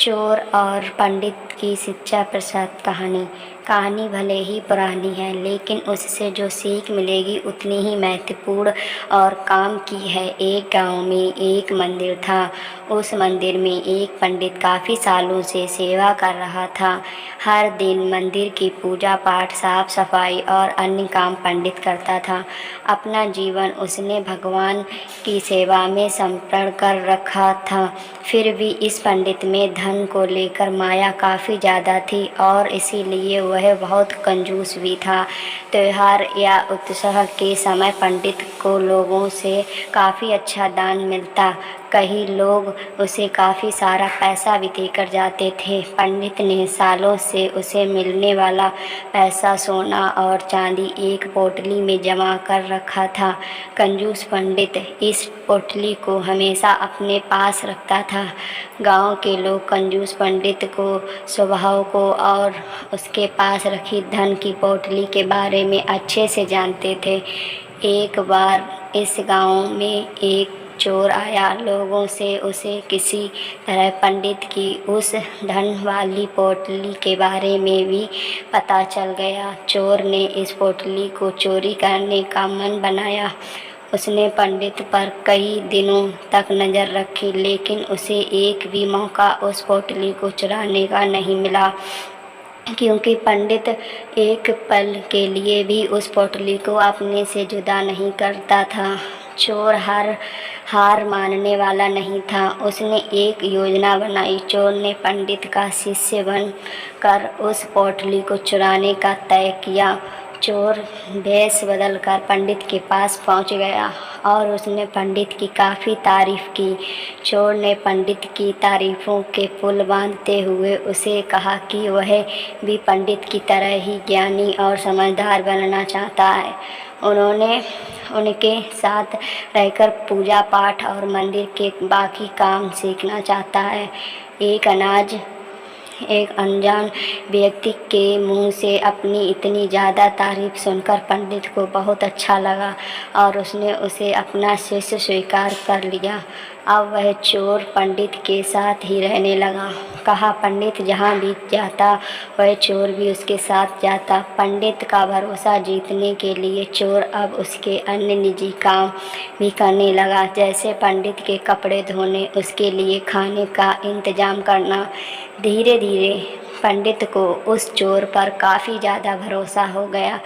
चोर और पंडित की शिक्षा प्रसाद कहानी भले ही पुरानी है, लेकिन उससे जो सीख मिलेगी उतनी ही महत्वपूर्ण और काम की है। एक गांव में एक मंदिर था। उस मंदिर में एक पंडित काफ़ी सालों से सेवा कर रहा था। हर दिन मंदिर की पूजा पाठ, साफ सफाई और अन्य काम पंडित करता था। अपना जीवन उसने भगवान की सेवा में समर्पण कर रखा था। फिर भी इस पंडित में धन को लेकर माया काफ़ी ज़्यादा थी और इसीलिए वह बहुत कंजूस भी था। त्योहार या उत्सव के समय पंडित को लोगों से काफ़ी अच्छा दान मिलता। कई लोग उसे काफ़ी सारा पैसा भी देकर जाते थे। पंडित ने सालों से उसे मिलने वाला पैसा सोना और चांदी एक पोटली में जमा कर रखा था। कंजूस पंडित इस पोटली को हमेशा अपने पास रखता था। गांव के लोग कंजूस पंडित को स्वभाव को और उसके पास रखी धन की पोटली के बारे में अच्छे से जानते थे। एक बार इस गांव में एक चोर आया। लोगों से उसे किसी तरह पंडित की उस धन वाली पोटली के बारे में भी पता चल गया। चोर ने इस पोटली को चोरी करने का मन बनाया। उसने पंडित पर कई दिनों तक नज़र रखी, लेकिन उसे एक भी मौका उस पोटली को चुराने का नहीं मिला, क्योंकि पंडित एक पल के लिए भी उस पोटली को अपने से जुदा नहीं करता था। चोर हार मानने वाला नहीं था। उसने एक योजना बनाई। चोर ने पंडित का शिष्य बनकर उस पोटली को चुराने का तय किया। चोर भेष बदलकर पंडित के पास पहुंच गया और उसने पंडित की काफ़ी तारीफ़ की। चोर ने पंडित की तारीफ़ों के पुल बांधते हुए उसे कहा कि वह भी पंडित की तरह ही ज्ञानी और समझदार बनना चाहता है। उन्होंने उनके साथ रहकर पूजा पाठ और मंदिर के बाकी काम सीखना चाहता है। एक अनजान व्यक्ति के मुंह से अपनी इतनी ज़्यादा तारीफ सुनकर पंडित को बहुत अच्छा लगा और उसने उसे अपना शिष्य स्वीकार कर लिया। अब वह चोर पंडित के साथ ही रहने लगा। कहा पंडित जहाँ भी जाता वह चोर भी उसके साथ जाता। पंडित का भरोसा जीतने के लिए चोर अब उसके अन्य निजी काम भी करने लगा, जैसे पंडित के कपड़े धोने, उसके लिए खाने का इंतजाम करना। धीरे धीरे पंडित को उस चोर पर काफ़ी ज़्यादा भरोसा हो गया।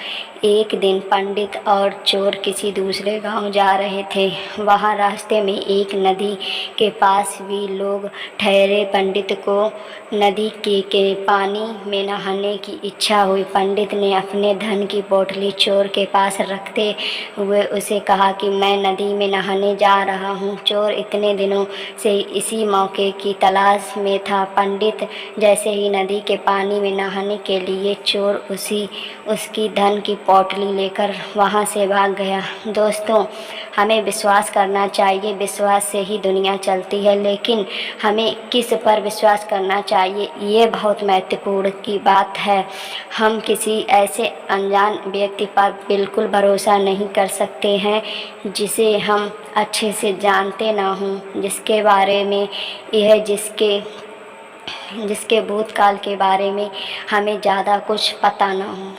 एक दिन पंडित और चोर किसी दूसरे गांव जा रहे थे। वहां रास्ते में एक नदी के पास भी लोग ठहरे। पंडित को नदी के पानी में नहाने की इच्छा हुई। पंडित ने अपने धन की पोटली चोर के पास रखते हुए उसे कहा कि मैं नदी में नहाने जा रहा हूँ। चोर इतने दिनों से इसी मौके की तलाश में था। पंडित जैसे ही नदी के पानी में नहाने के लिए चोर उसकी धन की पोटली लेकर वहां से भाग गया। दोस्तों, हमें विश्वास करना चाहिए। विश्वास से ही दुनिया चलती है, लेकिन हमें किस पर विश्वास करना चाहिए, ये बहुत महत्वपूर्ण की बात है। हम किसी ऐसे अनजान व्यक्ति पर बिल्कुल भरोसा नहीं कर सकते हैं जिसे हम अच्छे से जानते ना हों, जिसके बारे में जिसके भूतकाल के बारे में हमें ज़्यादा कुछ पता ना हो।